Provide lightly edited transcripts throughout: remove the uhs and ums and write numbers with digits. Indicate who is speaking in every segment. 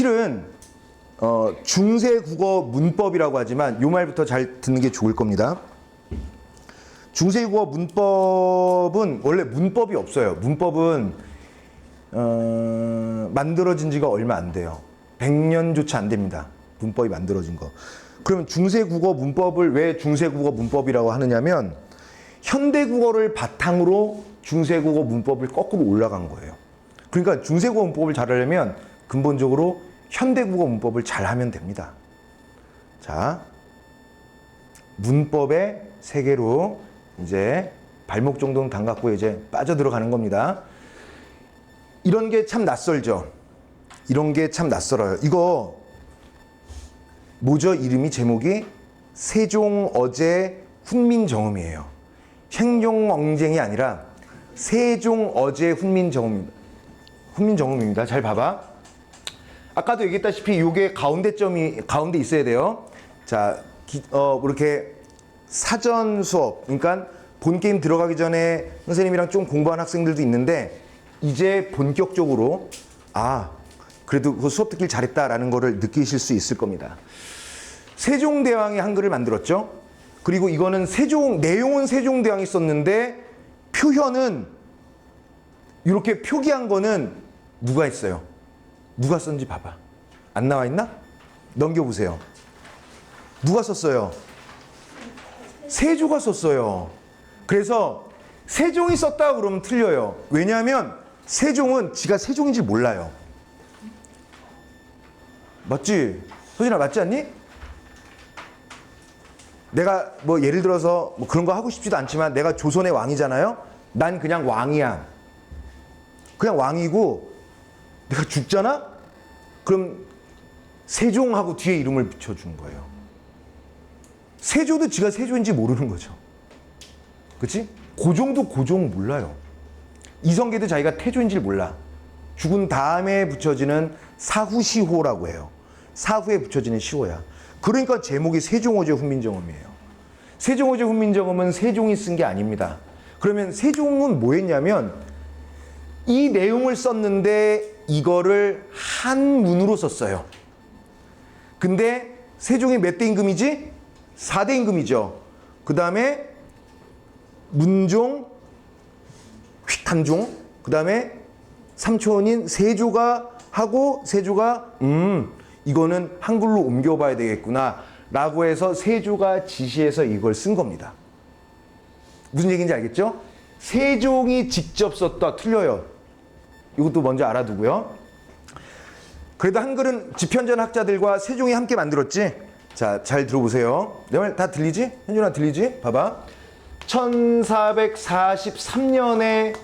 Speaker 1: 실은 중세국어 문법이라고 하지만 요 말부터 잘 듣는 게 좋을 겁니다. 중세국어 문법은 원래 문법이 없어요. 문법은 만들어진 지가 얼마 안 돼요. 100년조차 안 됩니다. 문법이 만들어진 거. 그러면 중세국어 문법을 왜 중세국어 문법이라고 하느냐면 현대국어를 바탕으로 중세국어 문법을 거꾸로 올라간 거예요. 그러니까 중세국어 문법을 잘하려면 근본적으로 현대국어 문법을 잘하면 됩니다. 자, 문법의 세계로 이제 발목 정도는 담갔고 이제 빠져들어가는 겁니다. 이런 게 참 낯설죠. 이런 게 참 낯설어요. 이거 뭐죠? 이름이 제목이 세종어제 훈민정음이에요. 행종엉쟁이 아니라 세종어제 훈민정음입니다. 훈민정음입니다. 잘 봐봐. 아까도 얘기했다시피 이게 가운데 있어야 돼요. 자, 이렇게 사전 수업, 그러니까 본 게임 들어가기 전에 선생님이랑 좀 공부한 학생들도 있는데 이제 본격적으로 그래도 그 수업 듣길 잘했다라는 거를 느끼실 수 있을 겁니다. 세종대왕이 한글을 만들었죠. 그리고 이거는 내용은 세종대왕이 썼는데 표현은 이렇게 표기한 거는 누가 했어요? 누가 썼는지 봐봐. 안 나와 있나? 넘겨보세요. 누가 썼어요? 세조가 썼어요. 그래서 세종이 썼다 그러면 틀려요. 왜냐하면 세종은 지가 세종인지 몰라요. 맞지? 소진아, 맞지 않니? 내가 뭐 예를 들어서 뭐 그런 거 하고 싶지도 않지만 내가 조선의 왕이잖아요. 난 그냥 왕이야. 그냥 왕이고 내가 죽잖아? 그럼 세종하고 뒤에 이름을 붙여준 거예요. 세조도 지가 세조인지 모르는 거죠. 그치? 고종도 고종 몰라요. 이성계도 자기가 태조인지를 몰라. 죽은 다음에 붙여지는 사후시호라고 해요. 사후에 붙여지는 시호야. 그러니까 제목이 세종어제 훈민정음이에요. 세종어제 훈민정음은 세종이 쓴 게 아닙니다. 그러면 세종은 뭐 했냐면 이 내용을 썼는데 이거를 한문으로 썼어요. 근데 세종이 몇 대 임금이지? 4대 임금이죠. 그 다음에 문종, 휘탄종, 그 다음에 삼촌인 세조가 하고 세조가 이거는 한글로 옮겨봐야 되겠구나 라고 해서 세조가 지시해서 이걸 쓴 겁니다. 무슨 얘기인지 알겠죠? 세종이 직접 썼다 틀려요. 이것도 먼저 알아두고요. 그래도 한글은 집현전 학자들과 세종이 함께 만들었지. 자, 잘 들어보세요. 내 말 다 들리지? 현준아 들리지? 봐봐. 1443년에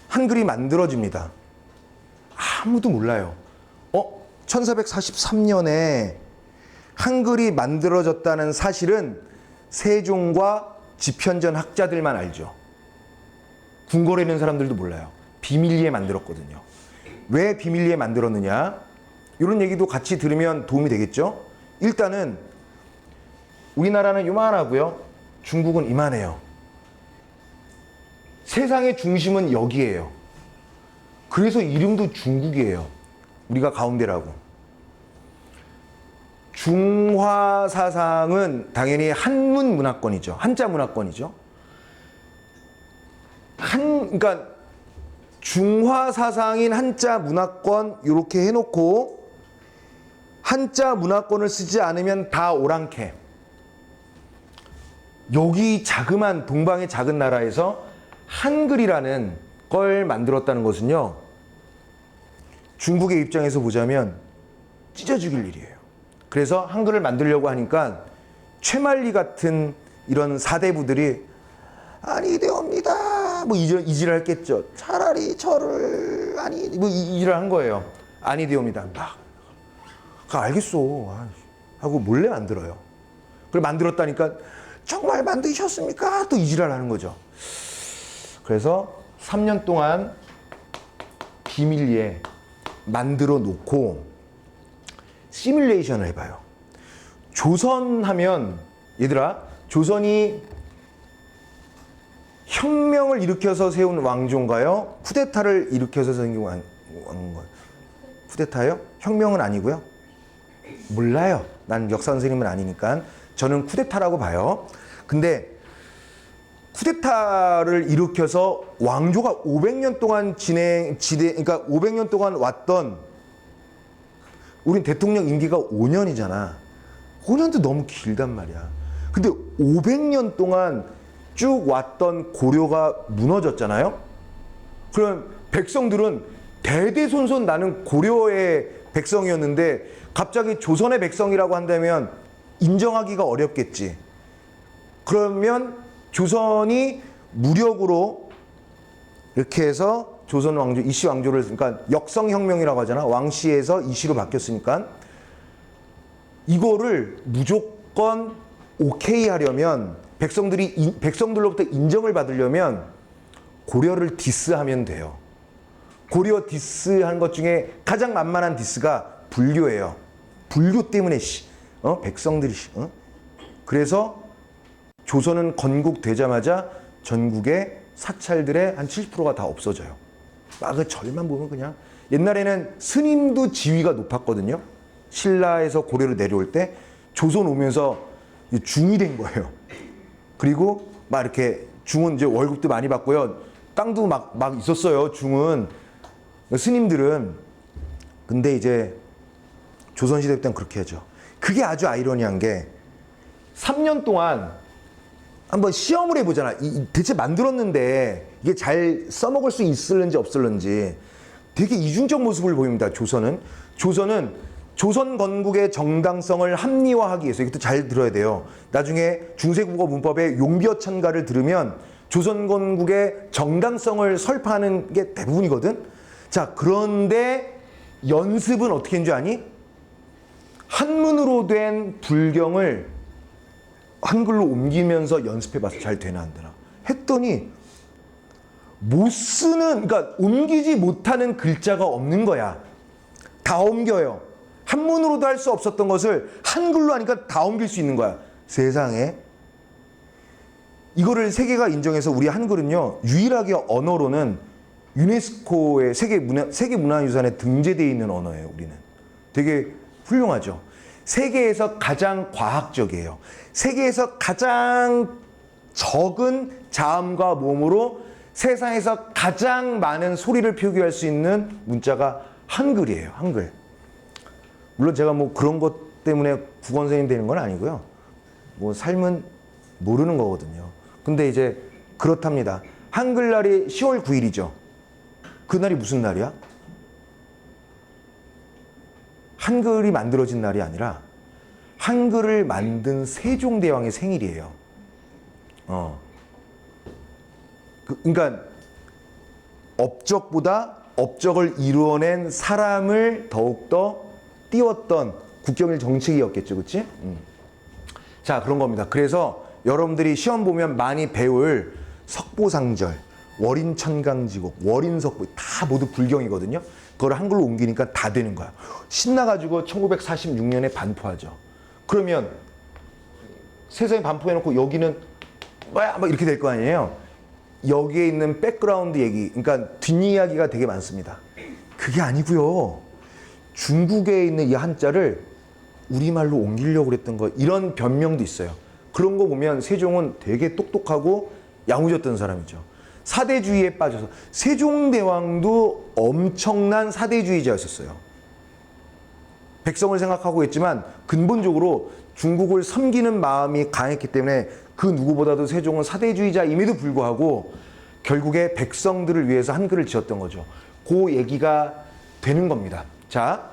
Speaker 1: 한글이 만들어집니다. 아무도 몰라요. 1443년에 한글이 만들어졌다는 사실은 세종과 집현전 학자들만 알죠. 궁궐에 있는 사람들도 몰라요. 비밀리에 만들었거든요. 왜 비밀리에 만들었느냐? 이런 얘기도 같이 들으면 도움이 되겠죠? 일단은 우리나라는 요만하고요. 중국은 이만해요. 세상의 중심은 여기예요. 그래서 이름도 중국이에요. 우리가 가운데라고. 중화 사상은 당연히 한문 문화권이죠. 한자 문화권이죠. 그러니까 중화 사상인 한자 문화권 이렇게 해놓고 한자 문화권을 쓰지 않으면 다 오랑캐. 여기 자그만 동방의 작은 나라에서 한글이라는 걸 만들었다는 것은요. 중국의 입장에서 보자면 찢어 죽일 일이에요. 그래서 한글을 만들려고 하니까 최만리 같은 이런 사대부들이 아니되옵니다. 뭐 이지랄 했겠죠. 차라리 저를 뭐 이지랄 한 거예요. 아니되옵니다. 알겠어 하고 몰래 만들어요. 그걸 만들었다니까 정말 만드셨습니까? 또 이지랄 하는 거죠. 그래서 3년 동안 비밀리에 만들어 놓고 시뮬레이션을 해봐요. 조선 하면 얘들아, 조선이 혁명을 일으켜서 세운 왕조인가요? 쿠데타를 일으켜서 생긴 왕조인가요? 쿠데타요? 혁명은 아니고요. 몰라요. 난 역사 선생님은 아니니까. 저는 쿠데타라고 봐요. 근데 쿠데타를 일으켜서 왕조가 500년 동안 그러니까 500년 동안 왔던, 우린 대통령 임기가 5년이잖아. 5년도 너무 길단 말이야. 근데 500년 동안 쭉 왔던 고려가 무너졌잖아요. 그럼 백성들은 대대손손 나는 고려의 백성이었는데 갑자기 조선의 백성이라고 한다면 인정하기가 어렵겠지. 그러면 조선이 무력으로 이렇게 해서 조선 왕조, 이씨 왕조를, 그러니까 역성혁명이라고 하잖아. 왕씨에서 이씨로 바뀌었으니까 이거를 무조건 오케이 하려면, 백성들로부터 인정을 받으려면 고려를 디스하면 돼요. 고려 디스한 것 중에 가장 만만한 디스가 불교예요. 불교 때문에 백성들이 그래서 조선은 건국되자마자 전국의 사찰들의 한 70%가 다 없어져요. 막 그 절만 보면 그냥, 옛날에는 스님도 지위가 높았거든요. 신라에서 고려로 내려올 때 조선 오면서 중이 된 거예요. 그리고 막 이렇게 중은 이제 월급도 많이 받고요. 땅도 막 있었어요. 중은 스님들은. 근데 이제 조선시대 때는 그렇게 하죠. 그게 아주 아이러니한 게 3년 동안 한번 시험을 해보잖아. 대체 만들었는데 이게 잘 써먹을 수 있을는지 없을는지. 되게 이중적 모습을 보입니다. 조선은 조선 건국의 정당성을 합리화하기 위해서, 이것도 잘 들어야 돼요. 나중에 중세국어 문법의 용비어천가를 들으면 조선 건국의 정당성을 설파하는 게 대부분이거든. 자, 그런데 연습은 어떻게 했는 줄 아니? 한문으로 된 불경을 한글로 옮기면서 연습해봤어. 잘 되나 안 되나 했더니 못 쓰는, 그러니까 옮기지 못하는 글자가 없는 거야. 다 옮겨요. 한문으로도 할 수 없었던 것을 한글로 하니까 다 옮길 수 있는 거야. 세상에. 이거를 세계가 인정해서 우리 한글은요, 유일하게 언어로는 유네스코의 세계문화유산에 등재되어 있는 언어예요. 우리는 되게 훌륭하죠. 세계에서 가장 과학적이에요. 세계에서 가장 적은 자음과 모음으로 세상에서 가장 많은 소리를 표기할 수 있는 문자가 한글이에요. 한글. 물론 제가 뭐 그런 것 때문에 국어 선생님 되는 건 아니고요. 뭐 삶은 모르는 거거든요. 근데 이제 그렇답니다. 한글날이 10월 9일이죠. 그날이 무슨 날이야? 한글이 만들어진 날이 아니라 한글을 만든 세종대왕의 생일이에요. 그러니까 업적보다 업적을 이루어낸 사람을 더욱더 띄웠던 국경일 정책이었겠죠. 그치? 자, 그런 겁니다. 그래서 여러분들이 시험 보면 많이 배울 석보상절, 월인천강지곡, 월인석보 다 모두 불경이거든요. 그걸 한글로 옮기니까 다 되는 거야. 신나가지고 1946년에 반포하죠. 그러면 세상에 반포해놓고 여기는 뭐야? 막 이렇게 될 거 아니에요. 여기에 있는 백그라운드 얘기, 그러니까 뒷이야기가 되게 많습니다. 그게 아니고요. 중국에 있는 이 한자를 우리말로 옮기려고 그랬던 거, 이런 변명도 있어요. 그런 거 보면 세종은 되게 똑똑하고 야무졌던 사람이죠. 사대주의에 빠져서, 세종대왕도 엄청난 사대주의자였었어요. 백성을 생각하고 했지만 근본적으로 중국을 섬기는 마음이 강했기 때문에 그 누구보다도 세종은 사대주의자임에도 불구하고 결국에 백성들을 위해서 한글을 지었던 거죠. 그 얘기가 되는 겁니다. 자,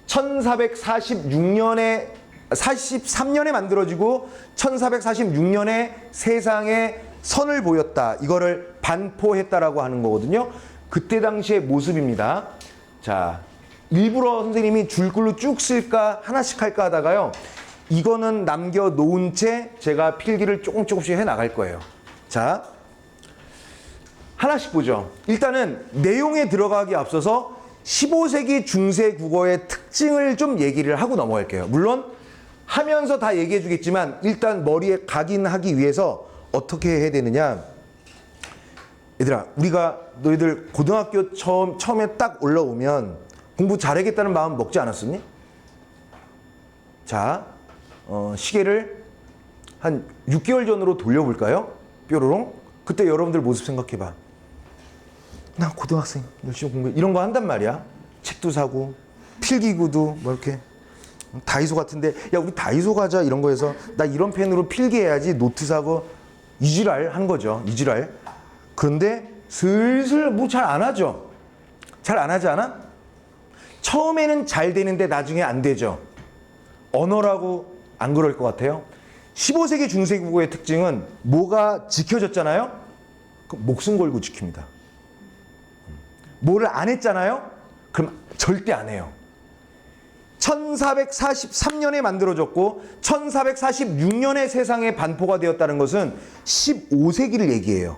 Speaker 1: 43년에 만들어지고 1446년에 세상에 선을 보였다. 이거를 반포했다라고 하는 거거든요. 그때 당시의 모습입니다. 자, 일부러 선생님이 줄글로 쭉 쓸까 하나씩 할까 하다가요, 이거는 남겨놓은 채 제가 필기를 조금씩 해나갈 거예요. 자, 하나씩 보죠. 일단은 내용에 들어가기 앞서서 15세기 중세 국어의 특징을 좀 얘기를 하고 넘어갈게요. 물론 하면서 다 얘기해 주겠지만 일단 머리에 각인하기 위해서 어떻게 해야 되느냐. 얘들아, 우리가 너희들 고등학교 처음에 딱 올라오면 공부 잘하겠다는 마음 먹지 않았었니? 자, 시계를 한 6개월 전으로 돌려볼까요? 뾰로롱. 그때 여러분들 모습 생각해봐. 나 고등학생 열심히 공부해. 이런 거 한단 말이야. 책도 사고 필기구도 뭐 이렇게 다이소 같은데 야 우리 다이소 가자 이런 거에서 나 이런 펜으로 필기해야지 노트 사고 이지랄 한 거죠. 이지랄. 그런데 슬슬 뭐 잘 안 하죠. 잘 안 하지 않아? 처음에는 잘 되는데 나중에 안 되죠. 언어라고 안 그럴 것 같아요? 15세기 중세 국어의 특징은 뭐가 지켜졌잖아요? 목숨 걸고 지킵니다. 뭐를 안 했잖아요? 그럼 절대 안 해요. 1443년에 만들어졌고 1446년에 세상에 반포가 되었다는 것은 15세기를 얘기해요.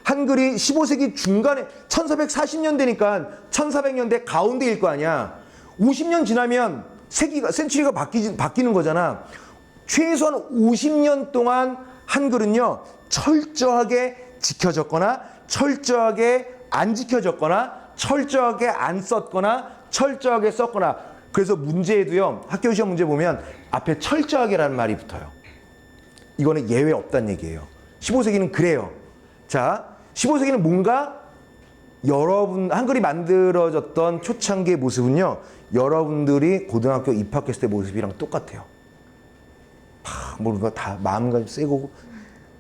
Speaker 1: 한글이 15세기 중간에 1440년 되니까 1400년대 가운데일 거 아니야. 50년 지나면 센츄리가 바뀌는 거잖아. 최소한 50년 동안 한글은요 철저하게 지켜졌거나 철저하게 안 지켜졌거나 철저하게 안 썼거나 철저하게 썼거나. 그래서 문제에도요 학교 시험 문제 보면 앞에 철저하게라는 말이 붙어요. 이거는 예외 없다는 얘기예요. 15세기는 그래요. 자, 15세기는 뭔가 여러분 한글이 만들어졌던 초창기의 모습은요 여러분들이 고등학교 입학했을 때 모습이랑 똑같아요. 뭔가 다 마음가짐 세고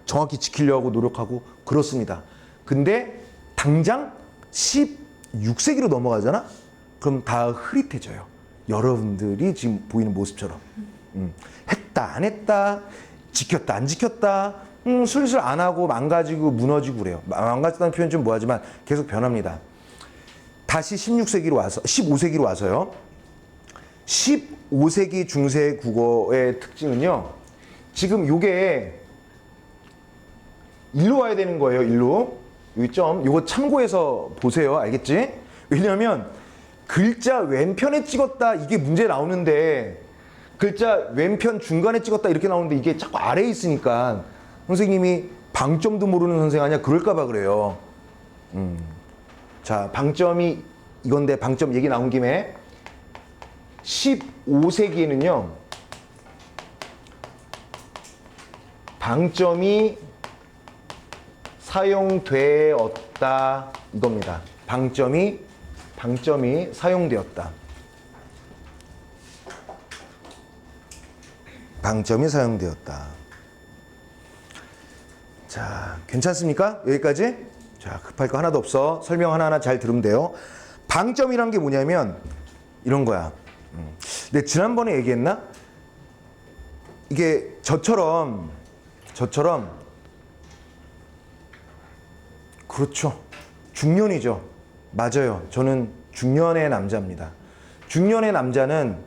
Speaker 1: 정확히 지키려고 노력하고 그렇습니다. 근데 당장 16세기로 넘어가잖아? 그럼 다 흐릿해져요. 여러분들이 지금 보이는 모습처럼. 했다 안 했다 지켰다 안 지켰다 슬슬 안 하고 망가지고 무너지고 그래요. 망가졌다는 표현 좀 뭐하지만 계속 변합니다. 다시 16세기로 와서 15세기로 와서요. 15세기 중세 국어의 특징은요. 지금 요게 일로 와야 되는 거예요. 일로. 여기 점. 요거 참고해서 보세요. 알겠지? 왜냐하면 글자 왼편에 찍었다 이게 문제 나오는데 글자 왼편 중간에 찍었다 이렇게 나오는데 이게 자꾸 아래에 있으니까 선생님이 방점도 모르는 선생 아니야? 그럴까 봐 그래요. 자, 방점이 이건데 방점 얘기 나온 김에 15세기에는요. 방점이 사용되었다 이겁니다. 방점이 사용되었다. 방점이 사용되었다. 자, 괜찮습니까? 여기까지? 자, 급할 거 하나도 없어. 설명 하나하나 잘 들으면 돼요. 방점이란 게 뭐냐면 이런 거야. 근데 지난번에 얘기했나? 이게 저처럼 그렇죠. 중년이죠. 맞아요. 저는 중년의 남자입니다. 중년의 남자는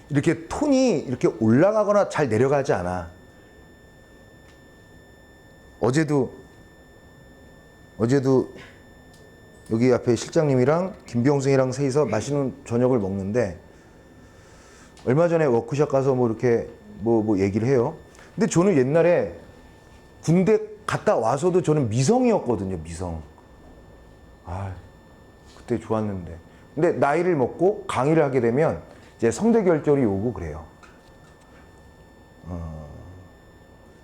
Speaker 1: 이렇게 톤이 이렇게 올라가거나 잘 내려가지 않아. 어제도 여기 앞에 실장님이랑 김병승이랑 셋이서 맛있는 저녁을 먹는데 얼마 전에 워크숍 가서 뭐 이렇게 뭐 얘기를 해요. 근데 저는 옛날에 군대 갔다 와서도 저는 미성이었거든요. 미성. 아, 그때 좋았는데. 근데 나이를 먹고 강의를 하게 되면 이제 성대결절이 오고 그래요.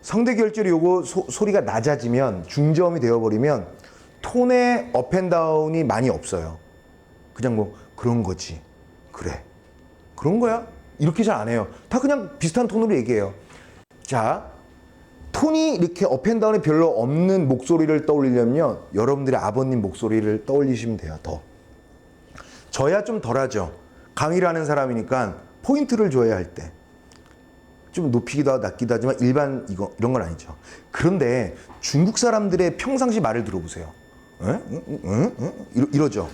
Speaker 1: 성대결절이 오고 소리가 낮아지면 중저음이 되어버리면 톤의 업앤다운이 많이 없어요. 그냥 뭐 그런 거지. 그래. 그런 거야. 이렇게 잘 안 해요. 다 그냥 비슷한 톤으로 얘기해요. 자, 톤이 이렇게 업앤다운이 별로 없는 목소리를 떠올리려면 여러분들의 아버님 목소리를 떠올리시면 돼요. 더. 저야 좀 덜하죠. 강의를 하는 사람이니까 포인트를 줘야 할 때. 좀 높이기도 하고 낮기도 하지만 일반 이런 건 아니죠. 그런데 중국 사람들의 평상시 말을 들어보세요. 이러죠.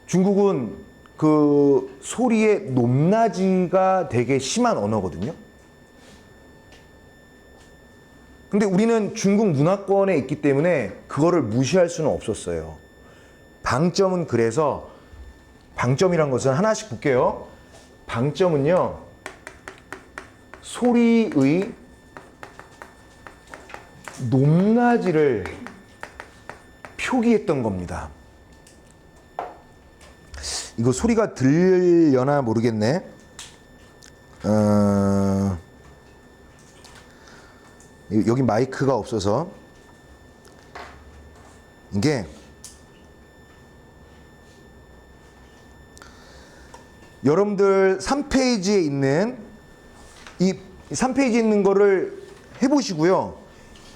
Speaker 1: 중국은 그 소리의 높낮이가 되게 심한 언어거든요. 근데 우리는 중국 문화권에 있기 때문에 그거를 무시할 수는 없었어요. 방점은 그래서 방점이란 것은 하나씩 볼게요. 방점은요. 소리의 높낮이를 표기했던 겁니다. 이거 소리가 들려나 모르겠네. 여기 마이크가 없어서 이게 여러분들 3페이지에 있는 이 3페이지에 있는 거를 해보시고요.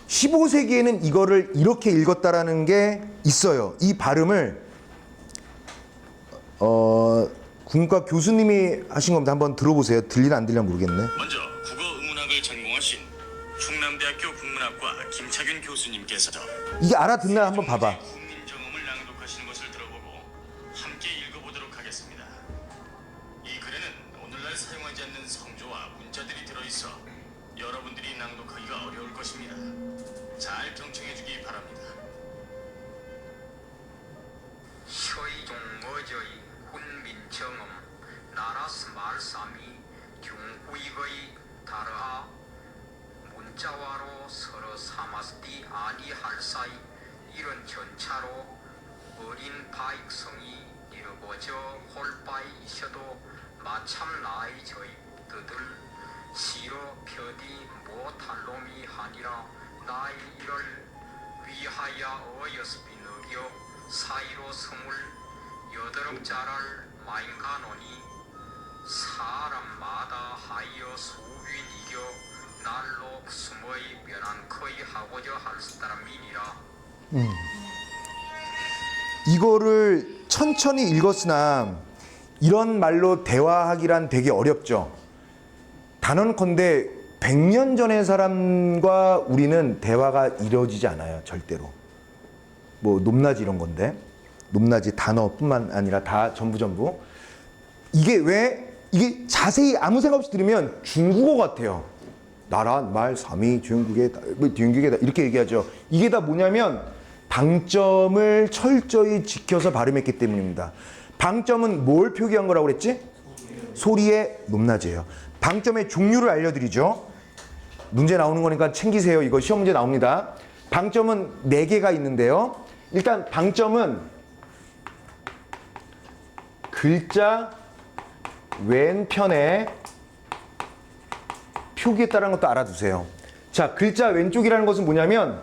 Speaker 1: 15세기에는 이거를 이렇게 읽었다라는 게 있어요. 이 발음을 국문과 교수님이 하신 겁니다. 한번 들어보세요. 들리나 안 들리나 모르겠네.
Speaker 2: 먼저 국어 의문학을 전공하신 충남대학교 국문학과 김차균 교수님께서
Speaker 1: 이게 알아듣나 한번 봐봐.
Speaker 2: 국민정음을 낭독하시는 것을 들어보고 함께 읽어보도록 하겠습니다. 이 글에는 오늘날 사용하지 않는 성조와 문자들이 들어있어 여러분들이 낭독하기가 어려울 것입니다. 잘 경청해주기 바랍니다.
Speaker 3: 서이종 어저이 훈민정음 나라스 말삼이 중후익의 다르하 문자와로 서로 사마스디 아니할사이 이런 전차로 어린 바익성이 이르고저 홀바이 있어도 마참 나의 저희 뜨들 시로 표디 못할 놈이 하니라 나의 이를 위하여 어여스비 느려 사이로 성을 여드름 자랄 마인가노니 사람마다 하여 수윈 이겨 날로 숨의 면한 거의 하고자 할 사람이니라.
Speaker 1: 이거를 천천히 읽었으나 이런 말로 대화하기란 되게 어렵죠. 단언컨대 100년 전의 사람과 우리는 대화가 이루어지지 않아요. 절대로. 뭐 높낮이 이런 건데 높낮이 단어뿐만 아니라 다 전부 이게 왜 이게 자세히 아무 생각 없이 들으면 중국어 같아요. 나라 말 삼이 중국에다 이렇게 얘기하죠. 이게 다 뭐냐면 방점을 철저히 지켜서 발음했기 때문입니다. 방점은 뭘 표기한 거라고 그랬지? 소리의 높낮이에요. 방점의 종류를 알려드리죠. 문제 나오는 거니까 챙기세요. 이거 시험 문제 나옵니다. 방점은 4개가 있는데요. 일단 방점은 글자 왼편에 표기했다는 것도 알아두세요. 자, 글자 왼쪽이라는 것은 뭐냐면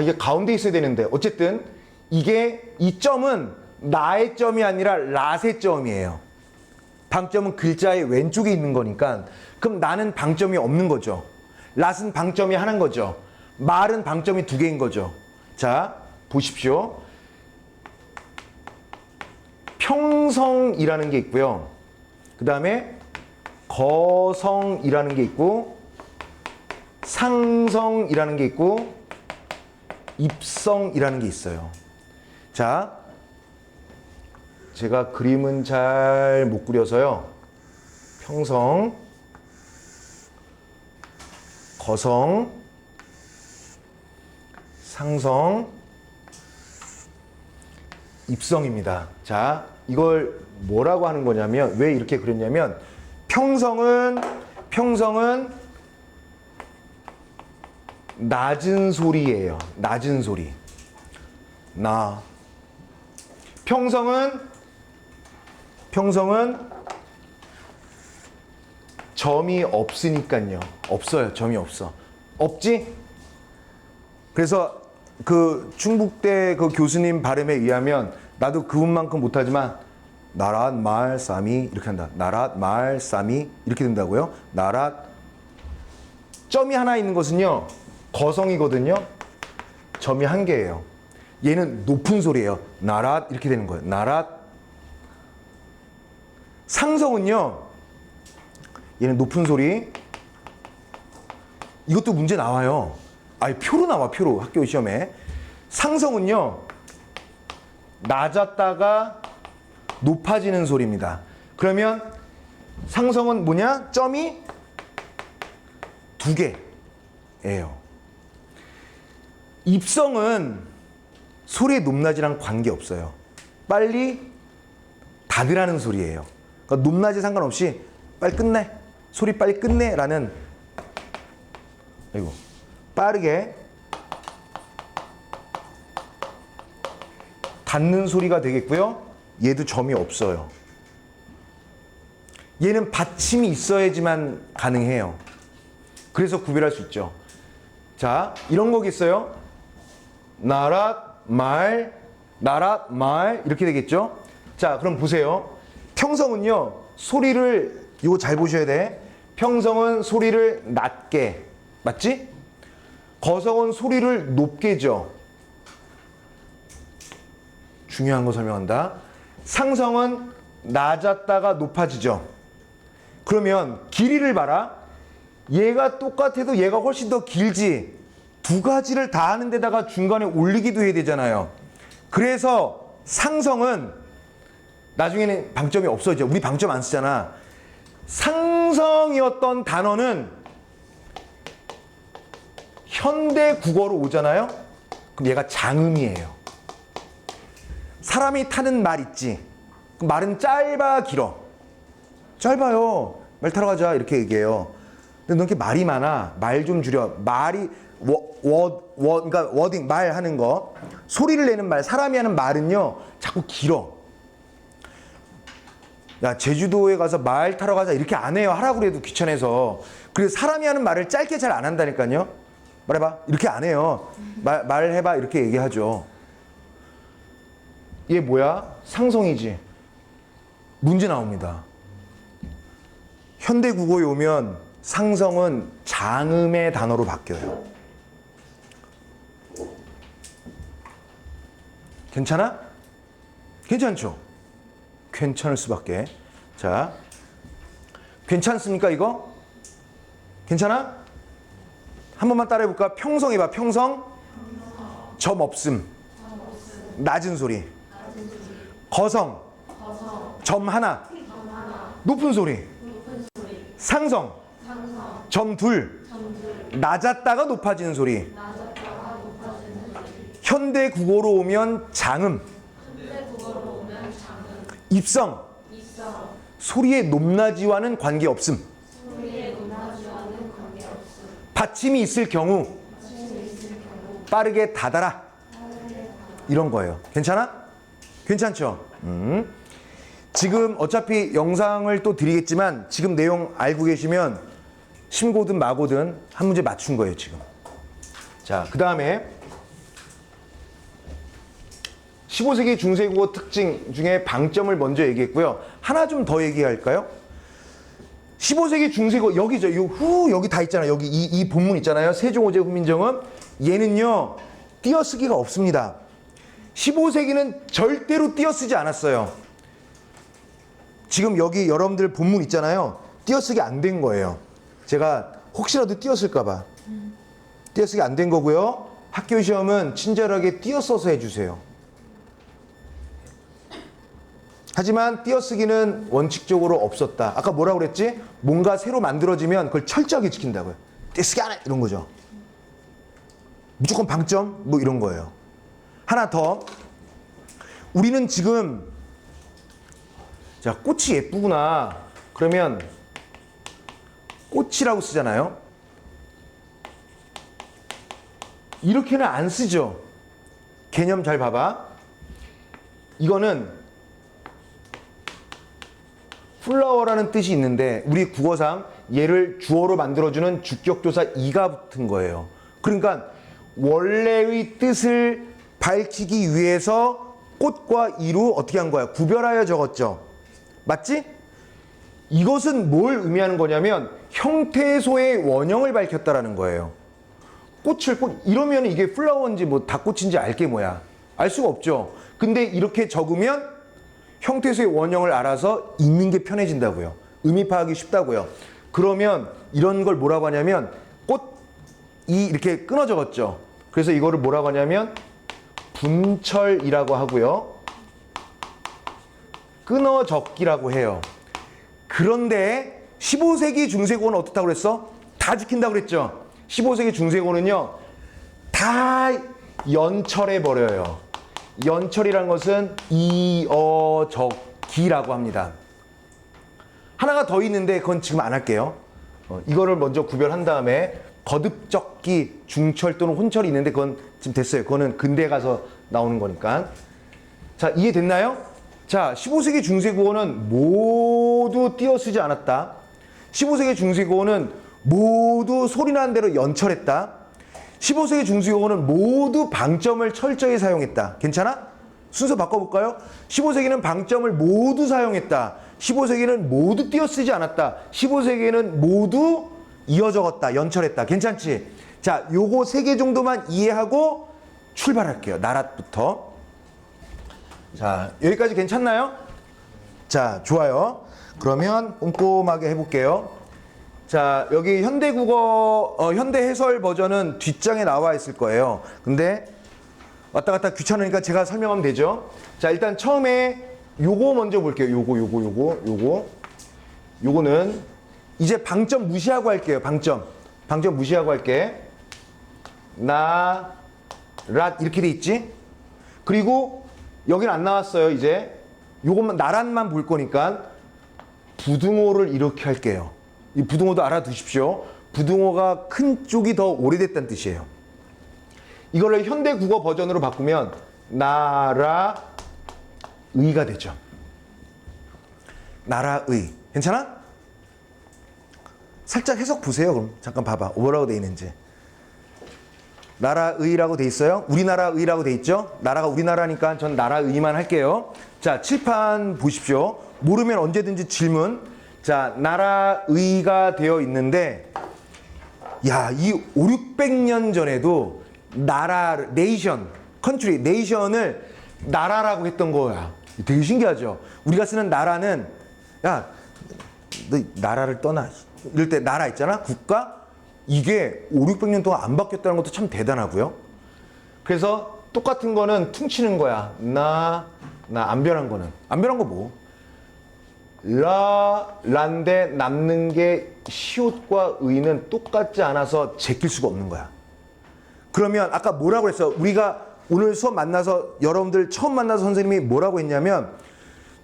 Speaker 1: 이게 가운데 있어야 되는데 어쨌든 이 점은 나의 점이 아니라 랏의 점이에요. 방점은 글자의 왼쪽에 있는 거니까 그럼 나는 방점이 없는 거죠. 랏은 방점이 하나인 거죠. 말은 방점이 2개인 거죠. 자, 보십시오. 평성이라는 게 있고요. 그 다음에 거성이라는 게 있고 상성이라는 게 있고 입성이라는 게 있어요. 자, 제가 그림은 잘 못 그려서요. 평성, 거성, 상성, 입성입니다. 자, 이걸 뭐라고 하는 거냐면 왜 이렇게 그렸냐면 평성은 낮은 소리예요. 낮은 소리. 나. 평성은 점이 없으니까요. 없어요. 점이 없어. 없지? 그래서 그 충북대 그 교수님 발음에 의하면 나도 그분만큼 못하지만 나랏 말 쌈이 이렇게 한다. 나랏 말 쌈이 이렇게 된다고요. 나랏 점이 하나 있는 것은요. 거성이거든요. 점이 1개예요. 얘는 높은 소리예요. 나랏 이렇게 되는 거예요. 나랏. 상성은요. 얘는 높은 소리. 이것도 문제 나와요. 표로 나와. 표로 학교 시험에. 상성은요. 낮았다가 높아지는 소리입니다. 그러면 상성은 뭐냐? 점이 2개예요. 입성은 소리의 높낮이랑 관계없어요. 빨리 닫으라는 소리예요. 그러니까 높낮이 상관없이 빨리 끝내. 소리 빨리 끝내 라는 빠르게 닫는 소리가 되겠고요. 얘도 점이 없어요. 얘는 받침이 있어야지만 가능해요. 그래서 구별할 수 있죠. 자, 이런 거겠어요? 나락, 말, 나락, 말 이렇게 되겠죠? 자, 그럼 보세요. 평성은요, 소리를 이거 잘 보셔야 돼. 평성은 소리를 낮게, 맞지? 거성은 소리를 높게죠. 중요한 거 설명한다. 상성은 낮았다가 높아지죠. 그러면 길이를 봐라. 얘가 똑같아도 얘가 훨씬 더 길지. 두 가지를 다 하는 데다가 중간에 올리기도 해야 되잖아요. 그래서 상성은 나중에는 방점이 없어져. 우리 방점 안 쓰잖아. 상성이었던 단어는 현대 국어로 오잖아요. 그럼 얘가 장음이에요. 사람이 타는 말 있지. 그 말은 짧아 길어. 짧아요. 말 타러 가자 이렇게 얘기해요. 근데 너 이렇게 말이 많아. 말 좀 줄여. 말이 그러니까 워딩 말하는 거. 소리를 내는 말, 사람이 하는 말은요 자꾸 길어. 야, 제주도에 가서 말 타러 가자 이렇게 안 해요. 하라고 그래도 귀찮아서. 그래서 사람이 하는 말을 짧게 잘 안 한다니까요. 말해봐. 이렇게 안 해요. 말해봐 이렇게 얘기하죠. 얘 뭐야? 상성이지. 문제 나옵니다. 현대 국어에 오면 상성은 장음의 단어로 바뀌어요. 괜찮아? 괜찮죠? 괜찮을 수밖에. 자, 괜찮습니까 이거? 괜찮아? 한 번만 따라해볼까? 평성 해봐. 평성. 점 없음. 낮은 소리. 거성. 점 하나. 높은 소리. 상성. 점 둘. 낮았다가 높아지는 소리. 현대 국어로 오면 장음. 입성. 소리의 높낮이와는 관계없음. 받침이 있을 경우 빠르게 닫아라. 이런 거예요. 괜찮아? 괜찮죠? 지금 어차피 영상을 또 드리겠지만 지금 내용 알고 계시면 심고든 마고든 한 문제 맞춘 거예요 지금. 자, 그 다음에 15세기 중세국어 특징 중에 방점을 먼저 얘기했고요. 하나 좀 더 얘기할까요? 15세기 중세국어 여기죠. 여기 다 있잖아요. 여기 이 본문 있잖아요. 세종호재 후민정음. 얘는요 띄어쓰기가 없습니다. 15세기는 절대로 띄어쓰지 않았어요. 지금 여기 여러분들 본문 있잖아요. 띄어쓰기 안 된 거예요. 제가 혹시라도 띄었을까 봐. 띄어쓰기 안 된 거고요. 학교 시험은 친절하게 띄어써서 해주세요. 하지만 띄어쓰기는 원칙적으로 없었다. 아까 뭐라고 그랬지? 뭔가 새로 만들어지면 그걸 철저하게 지킨다고요. 띄어쓰기 안 해! 이런 거죠. 무조건 방점? 뭐 이런 거예요. 하나 더. 우리는 지금 자, 꽃이 예쁘구나. 그러면 꽃이라고 쓰잖아요. 이렇게는 안 쓰죠. 개념 잘 봐봐. 이거는 플라워라는 뜻이 있는데 우리 국어상 얘를 주어로 만들어주는 주격조사 이가 붙은 거예요. 그러니까 원래의 뜻을 밝히기 위해서 꽃과 이로 어떻게 한 거야? 구별하여 적었죠. 맞지? 이것은 뭘 의미하는 거냐면 형태소의 원형을 밝혔다라는 거예요. 꽃을 이러면 이게 플라워인지 뭐 닭꽃인지 알게 뭐야? 알 수가 없죠. 근데 이렇게 적으면 형태소의 원형을 알아서 읽는 게 편해진다고요. 의미 파악이 쉽다고요. 그러면 이런 걸 뭐라고 하냐면 꽃이 이렇게 끊어 적었죠. 그래서 이거를 뭐라고 하냐면 분철이라고 하고요. 끊어 적기라고 해요. 그런데 15세기 중세고는 어떻다고 그랬어? 다 지킨다고 그랬죠. 15세기 중세고는요. 다 연철해 버려요. 연철이라는 것은 이어적기라고 합니다. 하나가 더 있는데 그건 지금 안 할게요. 이거를 먼저 구별한 다음에 거듭적기, 중철 또는 혼철이 있는데 그건 지금 됐어요. 그거는 근대에 가서 나오는 거니까. 자, 이해됐나요? 자, 15세기 중세국어는 모두 띄어쓰지 않았다. 15세기 중세국어는 모두 소리나는 대로 연철했다. 15세기 중세국어는 모두 방점을 철저히 사용했다. 괜찮아? 순서 바꿔볼까요? 15세기는 방점을 모두 사용했다. 15세기는 모두 띄어쓰지 않았다. 15세기에는 모두 이어 적었다. 연철했다. 괜찮지? 자, 요거 3개 정도만 이해하고 출발할게요. 나랏부터. 자, 여기까지 괜찮나요? 자, 좋아요. 그러면 꼼꼼하게 해볼게요. 자, 여기 현대국어, 현대 해설 버전은 뒷장에 나와 있을 거예요. 근데 왔다 갔다 귀찮으니까 제가 설명하면 되죠. 자, 일단 처음에 요거 먼저 볼게요. 요거는 이제 방점 무시하고 할게요. 방점 무시하고 할게. 나, 랏 이렇게 돼 있지? 그리고 여긴 안 나왔어요. 이제 요것만 나란만 볼 거니까 부등호를 이렇게 할게요. 이 부등호도 알아두십시오. 부등호가 큰 쪽이 더 오래됐다는 뜻이에요. 이거를 현대 국어 버전으로 바꾸면 나라의가 되죠. 나라의. 괜찮아? 살짝 해석 보세요. 그럼 잠깐 봐봐. 뭐라고 돼 있는지. 나라의라고 돼 있어요. 우리나라의라고 돼 있죠. 나라가 우리나라니까 전 나라의만 할게요. 자, 칠판 보십시오. 모르면 언제든지 질문. 자, 나라의가 되어 있는데, 야, 이 5, 600년 전에도 나라, 네이션, 컨트리, 네이션을 나라라고 했던 거야. 되게 신기하죠. 우리가 쓰는 나라는, 야, 너 나라를 떠나. 이럴 때 나라 있잖아. 국가. 이게 5, 600년 동안 안 바뀌었다는 것도 참 대단하고요. 그래서 똑같은 거는 퉁치는 거야. 나 안 변한 거는. 안 변한 거 뭐? 란데 남는 게 시옷과 의는 똑같지 않아서 제낄 수가 없는 거야. 그러면 아까 뭐라고 했어? 우리가 오늘 수업 만나서 여러분들 처음 만나서 선생님이 뭐라고 했냐면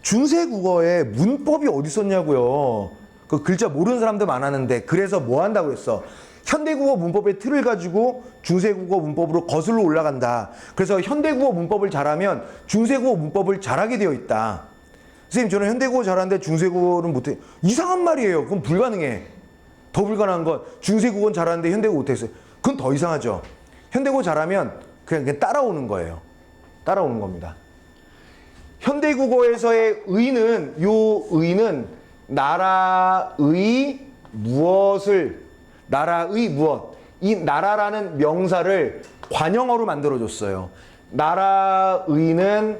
Speaker 1: 중세국어에 문법이 어디 있었냐고요. 그 글자 모르는 사람도 많았는데 그래서 뭐 한다고 했어? 현대국어 문법의 틀을 가지고 중세국어 문법으로 거슬러 올라간다. 그래서 현대국어 문법을 잘하면 중세국어 문법을 잘하게 되어 있다. 선생님 저는 현대국어 잘하는데 중세국어는 못해. 이상한 말이에요. 그건 불가능해. 더 불가능한 건 중세국어는 잘하는데 현대국어 못했어요. 그건 더 이상하죠. 현대국어 잘하면 그냥 따라오는 거예요. 따라오는 겁니다. 현대국어에서의 의는 요 의는 나라의 무엇을 나라의 무엇 이 나라라는 명사를 관형어로 만들어줬어요. 나라의는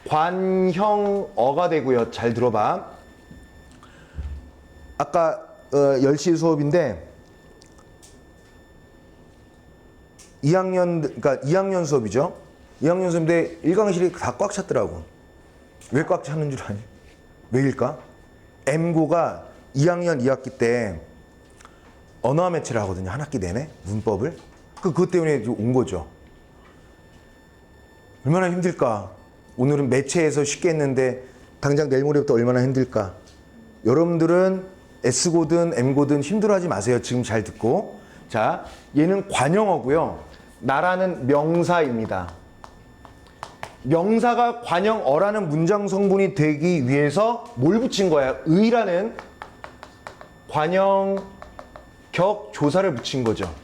Speaker 1: 관형어가 되고요. 잘 들어봐. 아까 10시 수업인데 2학년 수업이죠. 2학년 수업인데 1강실이 다 꽉 찼더라고. 왜 꽉 찼는 줄 아니? 왜일까? M고가 2학년 2학기 때 언어와 매체를 하거든요. 한 학기 내내 문법을. 그것 때문에 온 거죠. 얼마나 힘들까? 오늘은 매체에서 쉽게 했는데 당장 내일 모레부터 얼마나 힘들까? 여러분들은 S고든 M고든 힘들어하지 마세요. 지금 잘 듣고. 자, 얘는 관형어고요. 나라는 명사입니다. 명사가 관형어라는 문장 성분이 되기 위해서 뭘 붙인 거야? 의라는 관형격 조사를 붙인 거죠.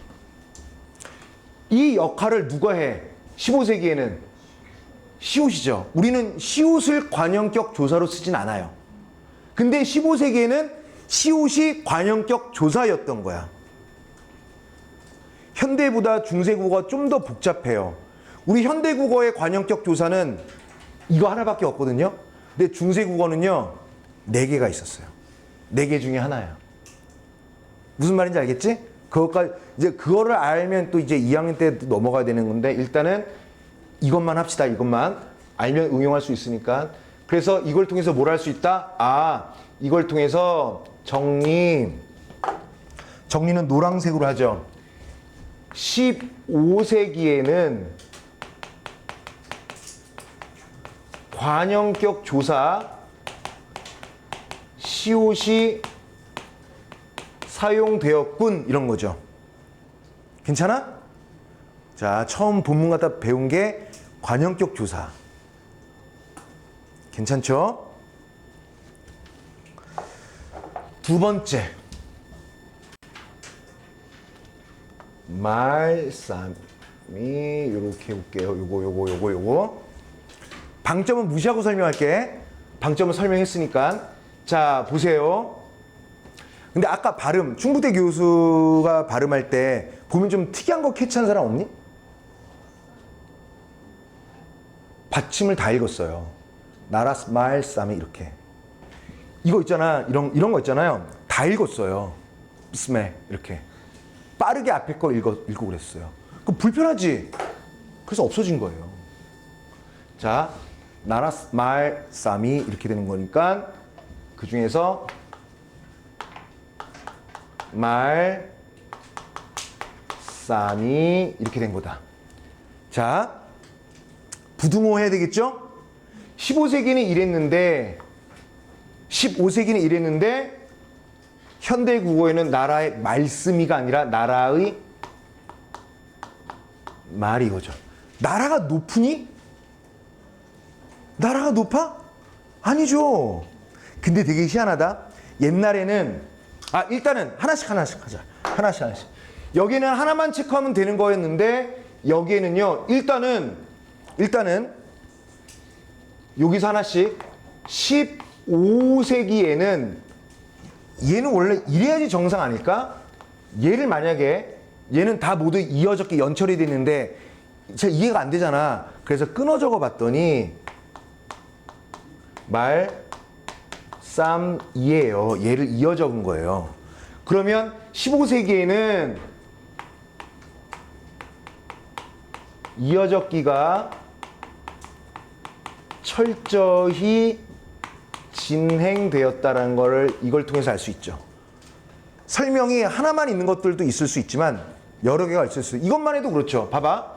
Speaker 1: 이 역할을 누가 해? 15세기에는 시옷이죠. 우리는 시옷을 관형격 조사로 쓰진 않아요. 근데 15세기에는 시옷이 관형격 조사였던 거야. 현대보다 중세국어가 좀 더 복잡해요. 우리 현대국어의 관형격 조사는 이거 하나밖에 없거든요. 근데 중세국어는요 4개가 있었어요. 4개 중에 하나야. 무슨 말인지 알겠지? 그것까지 이제 그거를 알면 또 이제 2학년 때 넘어가야 되는 건데 일단은 이것만 합시다. 이것만 알면 응용할 수 있으니까. 그래서 이걸 통해서 뭘 할 수 있다? 아, 이걸 통해서 정리는 노란색으로 하죠. 15세기에는 관형격 조사 시옷이 사용되었군 이런 거죠. 괜찮아? 자, 처음 본문 갖다 배운 게 관형격 조사. 괜찮죠? 두 번째. 말쌈이 요렇게 해볼게요. 요거. 방점은 무시하고 설명할게. 방점은 설명했으니까. 자, 보세요. 근데 아까 발음, 충북대 교수가 발음할 때 보면 좀 특이한 거 캐치한 사람 없니? 받침을 다 읽었어요. 나라스 말쌈이 이렇게. 이거 있잖아. 이런 거 있잖아요. 다 읽었어요. 스메 이렇게. 빠르게 앞에 거 읽고 그랬어요. 그럼 불편하지? 그래서 없어진 거예요. 자, 나라스 말쌈이 이렇게 되는 거니까 그 중에서 말쌈이 이렇게 된 거다. 자, 부등호 해야 되겠죠? 15세기는 이랬는데 15세기는 이랬는데 현대 국어에는 나라의 말씀이가 아니라 나라의 말이 이거죠. 나라가 높으니? 나라가 높아? 아니죠. 근데 되게 희한하다. 옛날에는 일단은 하나씩 하자. 하나씩. 여기는 하나만 체크하면 되는 거였는데 여기에는요. 일단은 여기서 하나씩 15세기에는 얘는 원래 이래야지 정상 아닐까? 얘를 만약에 얘는 다 모두 이어졌게 연철이 됐는데 잘 이해가 안 되잖아. 그래서 끊어 적어 봤더니 말쌈이에요. 얘를 이어 적은 거예요. 그러면 15세기에는 이어 적기가 철저히 진행되었다는 거를 이걸 통해서 알 수 있죠. 설명이 하나만 있는 것들도 있을 수 있지만 여러 개가 있을 수. 이것만 해도 그렇죠. 봐봐.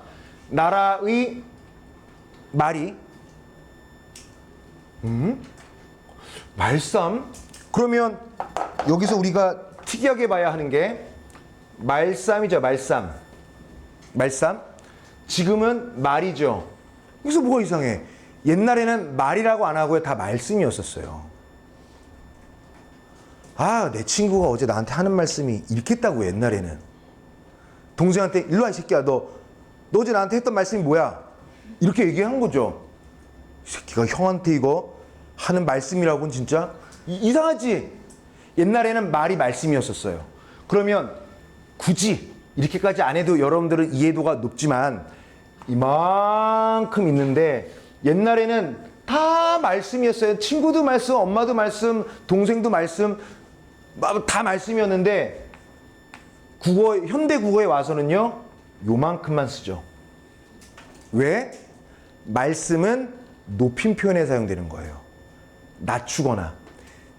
Speaker 1: 나라의 말이 말쌈? 그러면 여기서 우리가 특이하게 봐야 하는 게 말쌈이죠. 말쌈. 지금은 말이죠. 여기서 뭐가 이상해? 옛날에는 말이라고 안 하고요. 다 말씀이었었어요. 내 친구가 어제 나한테 하는 말씀이 이렇게 했다고 옛날에는. 동생한테 일로 와 이 새끼야. 너 어제 나한테 했던 말씀이 뭐야? 이렇게 얘기한 거죠. 이 새끼가 형한테 이거 하는 말씀이라고는 진짜 이상하지? 옛날에는 말이 말씀이었었어요. 그러면 굳이 이렇게까지 안 해도 여러분들은 이해도가 높지만 이만큼 있는데 옛날에는 다 말씀이었어요. 친구도 말씀, 엄마도 말씀, 동생도 말씀, 다 말씀이었는데 현대 국어에 와서는요, 요만큼만 쓰죠. 왜? 말씀은 높임 표현에 사용되는 거예요. 낮추거나.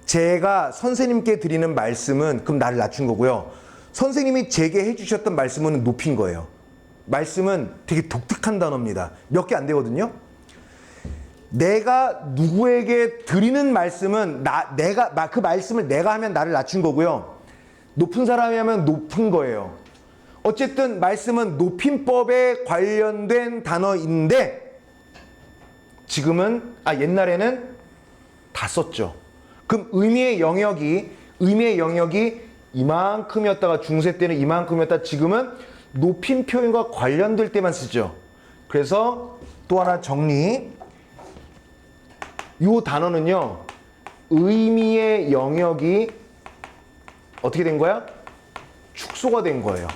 Speaker 1: 제가 선생님께 드리는 말씀은 그럼 나를 낮춘 거고요. 선생님이 제게 해주셨던 말씀은 높인 거예요. 말씀은 되게 독특한 단어입니다. 몇 개 안 되거든요. 내가 누구에게 드리는 말씀은 그 말씀을 내가 하면 나를 낮춘 거고요. 높은 사람이 하면 높은 거예요. 어쨌든 말씀은 높임법에 관련된 단어인데 지금은 옛날에는 다 썼죠. 그럼 의미의 영역이 이만큼이었다가 중세 때는 이만큼이었다. 지금은 높임 표현과 관련될 때만 쓰죠. 그래서 또 하나 정리. 이 단어는요, 의미의 영역이 어떻게 된 거야? 축소가 된 거예요.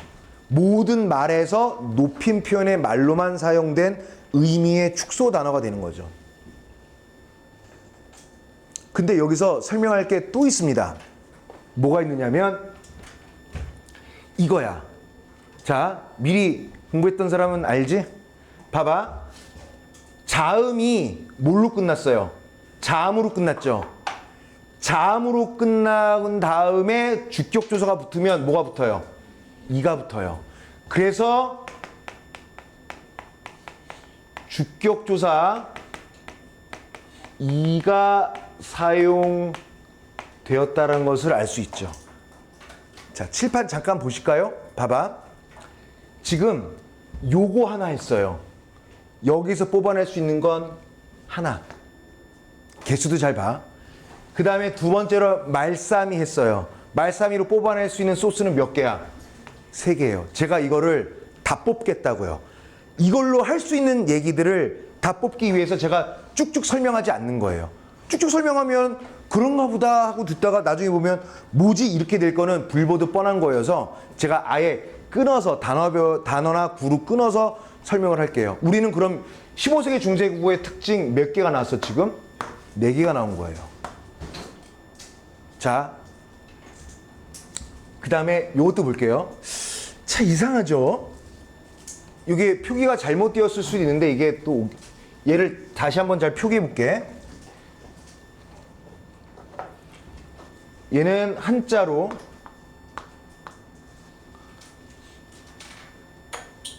Speaker 1: 모든 말에서 높임 표현의 말로만 사용된 의미의 축소 단어가 되는 거죠. 근데 여기서 설명할 게 또 있습니다. 뭐가 있느냐면 이거야. 자, 미리 공부했던 사람은 알지? 봐봐. 자음이 뭘로 끝났어요? 자음으로 끝났죠. 자음으로 끝난 다음에 주격조사가 붙으면 뭐가 붙어요? 이가 붙어요. 그래서 주격조사 이가 사용되었다는 것을 알 수 있죠. 자, 칠판 잠깐 보실까요? 봐봐. 지금 요거 하나 했어요. 여기서 뽑아낼 수 있는 건 하나. 개수도 잘 봐. 그 다음에 두 번째로 말싸미 했어요. 말싸미로 뽑아낼 수 있는 소스는 몇 개야? 3개예요. 제가 이거를 다 뽑겠다고요. 이걸로 할 수 있는 얘기들을 다 뽑기 위해서 제가 쭉쭉 설명하지 않는 거예요. 쭉쭉 설명하면 그런가 보다 하고 듣다가 나중에 보면 뭐지 이렇게 될 거는 불보듯 뻔한 거여서 제가 아예 끊어서 단어나 구로 끊어서 설명을 할게요. 우리는 그럼 15세기 중세국어의 특징 몇 개가 나왔어 지금? 4개가 나온 거예요. 자, 그 다음에 요것도 볼게요. 참 이상하죠? 이게 표기가 잘못되었을 수도 있는데 이게 또 얘를 다시 한번 잘 표기해 볼게. 얘는 한자로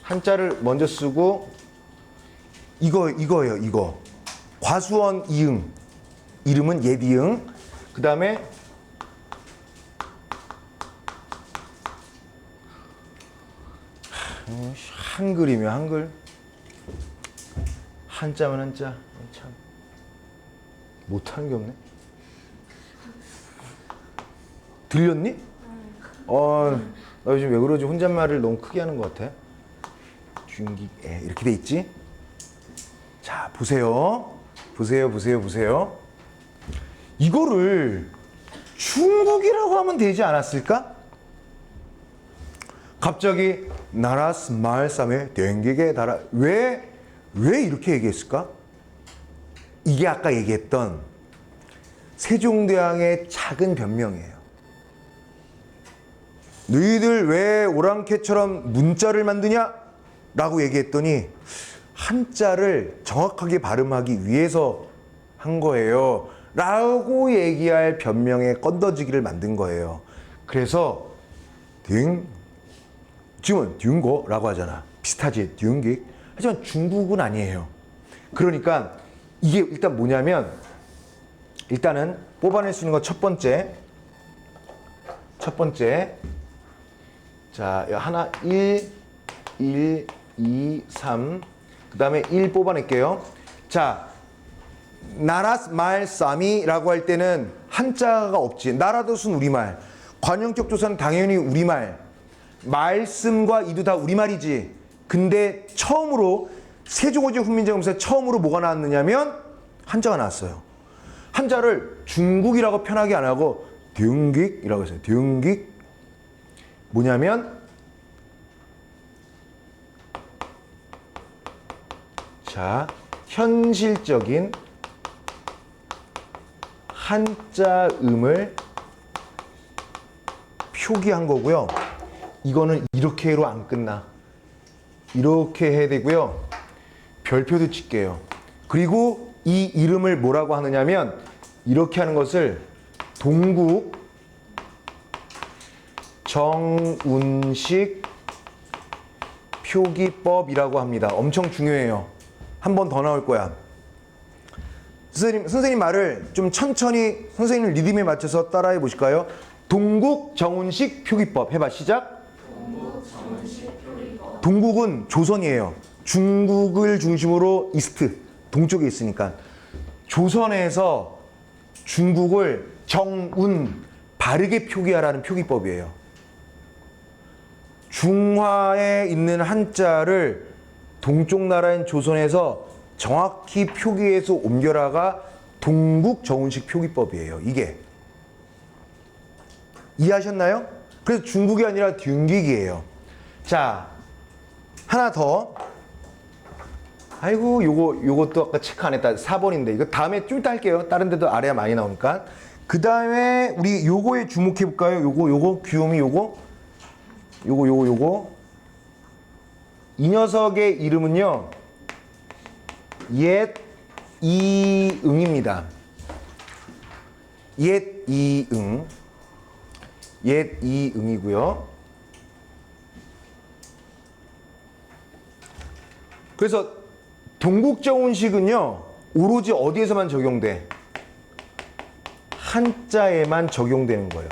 Speaker 1: 한자를 먼저 쓰고 이거예요. 이거 과수원 이응 이름은 예디응. 그 다음에 한글이며 한글 한자면 한자 참 못하는 게 없네. 들렸니? 나 요즘 왜 그러지? 혼잣말을 너무 크게 하는 것 같아. 중기에 이렇게 돼 있지? 자, 보세요. 보세요. 이거를 중국이라고 하면 되지 않았을까? 갑자기 나라스 말쌈에 댕기게 달아 왜 이렇게 얘기했을까? 이게 아까 얘기했던 세종대왕의 작은 변명이에요. 너희들 왜 오랑캐처럼 문자를 만드냐? 라고 얘기했더니 한자를 정확하게 발음하기 위해서 한 거예요. 라고 얘기할 변명의 건더지기를 만든 거예요. 그래서 지금은 듀잉고라고 하잖아. 비슷하지, 듀잉기. 하지만 중국은 아니에요. 그러니까 이게 일단 뭐냐면 일단은 뽑아낼 수 있는 거 첫 번째 자, 하나 1, 2, 3 그 다음에 1 뽑아낼게요. 자, 나라스 말싸미라고 할 때는 한자가 없지. 나라도순 우리말, 관용적 조사는 당연히 우리말, 말씀과 이도 다 우리말이지. 근데 처음으로 세종어제 훈민정음사에 처음으로 뭐가 나왔느냐면 한자가 나왔어요. 한자를 중국이라고 편하게 안 하고 듀잉기이라고 했어요. 듀잉기. 뭐냐면 자, 현실적인 한자음을 표기한 거고요. 이거는 이렇게로 안 끝나. 이렇게 해야 되고요. 별표도 칠게요. 그리고 이 이름을 뭐라고 하느냐면 이렇게 하는 것을 동국 정운식 표기법이라고 합니다. 엄청 중요해요. 한 번 더 나올 거야. 선생님 말을 좀 천천히 선생님 리듬에 맞춰서 따라해 보실까요? 동국 정운식 표기법 해봐. 시작. 동국은 조선이에요. 중국을 중심으로 이스트 동쪽에 있으니까 조선에서 중국을 정운 바르게 표기하라는 표기법이에요. 중화에 있는 한자를 동쪽 나라인 조선에서 정확히 표기해서 옮겨라가 동국 정운식 표기법이에요. 이게 이해하셨나요? 그래서 중국이 아니라 듀잉기이에요. 자, 하나 더. 아이고, 요것도 아까 체크 안 했다. 4번인데 이거 다음에 좀 이따 할게요. 다른 데도 아래가 많이 나오니까. 그 다음에 우리 요거에 주목해 볼까요? 요거 귀요미 요거 이 녀석의 이름은요 옛 이응입니다. 옛 이응이고요. 그래서 동국정운식은요 오로지 어디에서만 적용돼? 한자에만 적용되는 거예요.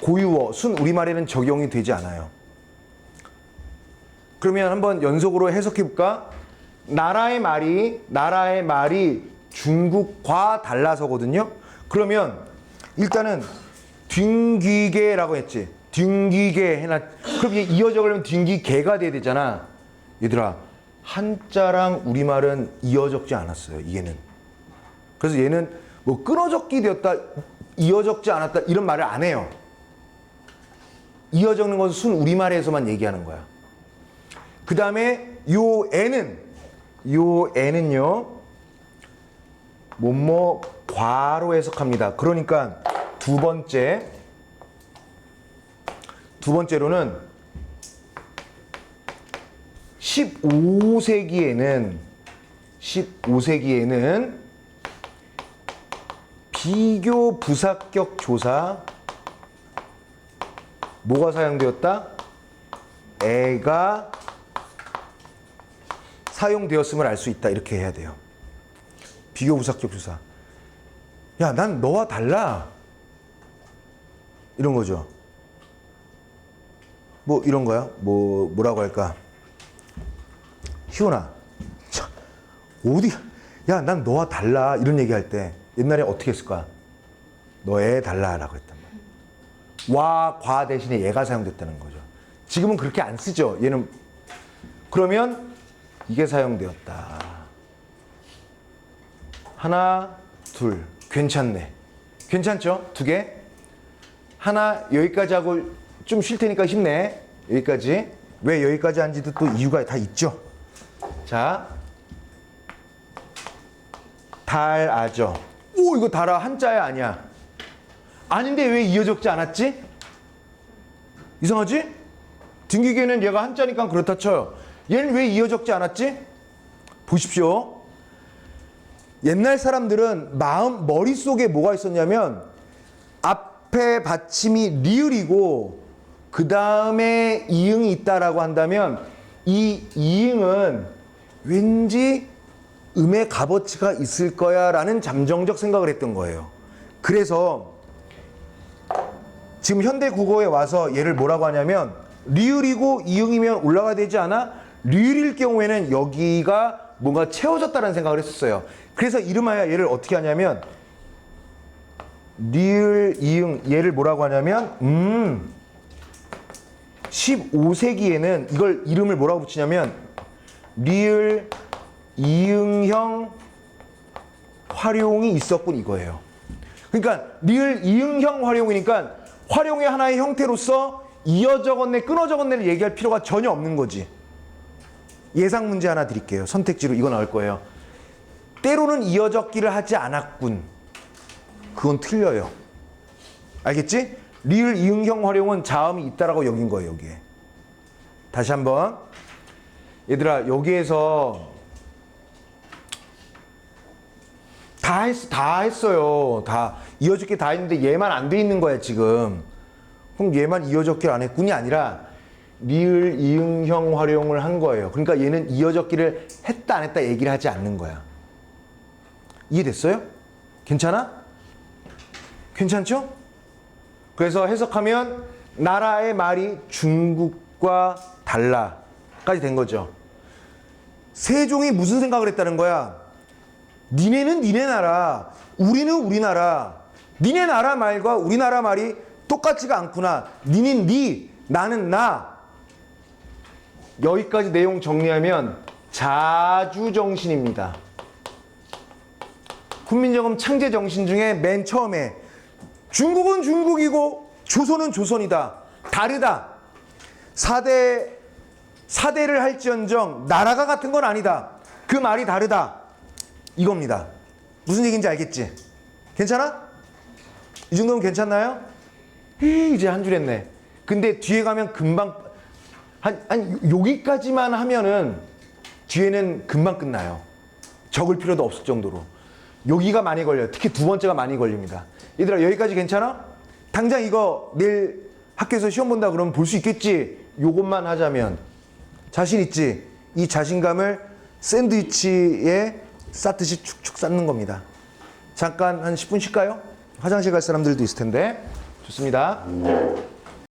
Speaker 1: 고유어, 순 우리말에는 적용이 되지 않아요. 그러면 한번 연속으로 해석해 볼까? 나라의 말이 중국과 달라서거든요. 그러면 일단은 딩기계라고 했지. 딩기계 해놔. 그럼 이게 이어져 가려면 딩기계가 돼야 되잖아. 얘들아, 한자랑 우리말은 이어적지 않았어요. 얘는. 그래서 얘는 뭐 끊어적기 되었다, 이어적지 않았다 이런 말을 안 해요. 이어적는 것은 순 우리말에서만 얘기하는 거야. 그 다음에 요 애는요 뭐뭐 과로 해석합니다. 그러니까 두 번째로는 15세기에는 비교 부사격 조사 뭐가 사용되었다? 애가 사용되었음을 알 수 있다. 이렇게 해야 돼요. 비교 부사격 조사. 야, 난 너와 달라. 이런 거죠. 뭐 이런 거야? 뭐라고 할까? 희원아, 참, 어디? 야, 난 너와 달라. 이런 얘기할 때 옛날에 어떻게 했을까? 너 애 달라라고 했단 말이야. 와, 과 대신에 얘가 사용됐다는 거죠. 지금은 그렇게 안 쓰죠. 얘는 그러면 이게 사용되었다. 하나, 둘. 괜찮네. 괜찮죠? 두 개. 하나 여기까지 하고 좀 쉴 테니까 힘내. 여기까지. 왜 여기까지 한지도 또 이유가 다 있죠. 자, 달아죠. 오, 이거 달아 한자야 아니야? 아닌데 왜 이어적지 않았지? 이상하지? 딩기계는 얘가 한자니까 그렇다 쳐요. 얘는 왜 이어적지 않았지? 보십시오. 옛날 사람들은 머릿속에 뭐가 있었냐면 앞에 받침이 리을이고 그 다음에 이응이 있다라고 한다면 이 이응은 왠지 음의 값어치가 있을 거야 라는 잠정적 생각을 했던 거예요. 그래서 지금 현대 국어에 와서 얘를 뭐라고 하냐면 리을이고 이응이면 올라가야 되지 않아? 리을일 경우에는 여기가 뭔가 채워졌다는 생각을 했었어요. 그래서 이름하여 얘를 어떻게 하냐면 리을, 이응 얘를 뭐라고 하냐면 15세기에는 이걸 이름을 뭐라고 붙이냐면 리을, 이응형 활용이 있었군 이거예요. 그러니까 리을, 이응형 활용이니까 활용의 하나의 형태로서 이어 적었네, 끊어 적었네를 얘기할 필요가 전혀 없는 거지. 예상 문제 하나 드릴게요. 선택지로 이거 나올 거예요. 때로는 이어 적기를 하지 않았군. 그건 틀려요. 알겠지? 리을, 이응형 활용은 자음이 있다라고 여긴 거예요. 여기에. 다시 한번. 얘들아, 여기에서 다 했어요. 다 이어적기 다 했는데 얘만 안 돼 있는 거야 지금. 그럼 얘만 이어적기를 안 했군이 아니라 리을, 이응형 활용을 한 거예요. 그러니까 얘는 이어적기를 했다 안 했다 얘기를 하지 않는 거야. 이해됐어요? 괜찮아? 괜찮죠? 그래서 해석하면 나라의 말이 중국과 달라까지 된 거죠. 세종이 무슨 생각을 했다는 거야? 니네는 니네 나라, 우리는 우리 나라. 니네 나라 말과 우리나라 말이 똑같지가 않구나. 니는 니, 나는 나. 여기까지 내용 정리하면 자주정신입니다. 훈민정음 창제정신 중에 맨 처음에 중국은 중국이고 조선은 조선이다. 다르다. 사대를 할지언정 나라가 같은 건 아니다. 그 말이 다르다. 이겁니다. 무슨 얘기인지 알겠지? 괜찮아? 이 정도면 괜찮나요? 이제 한 줄 했네. 근데 뒤에 가면 금방 여기까지만 하면은 뒤에는 금방 끝나요. 적을 필요도 없을 정도로. 여기가 많이 걸려요. 특히 두 번째가 많이 걸립니다. 얘들아, 여기까지 괜찮아? 당장 이거 내일 학교에서 시험 본다 그러면 볼 수 있겠지? 요것만 하자면 자신 있지? 이 자신감을 샌드위치에 쌓듯이 축축 쌓는 겁니다. 잠깐 한 10분 쉴까요? 화장실 갈 사람들도 있을 텐데. 좋습니다.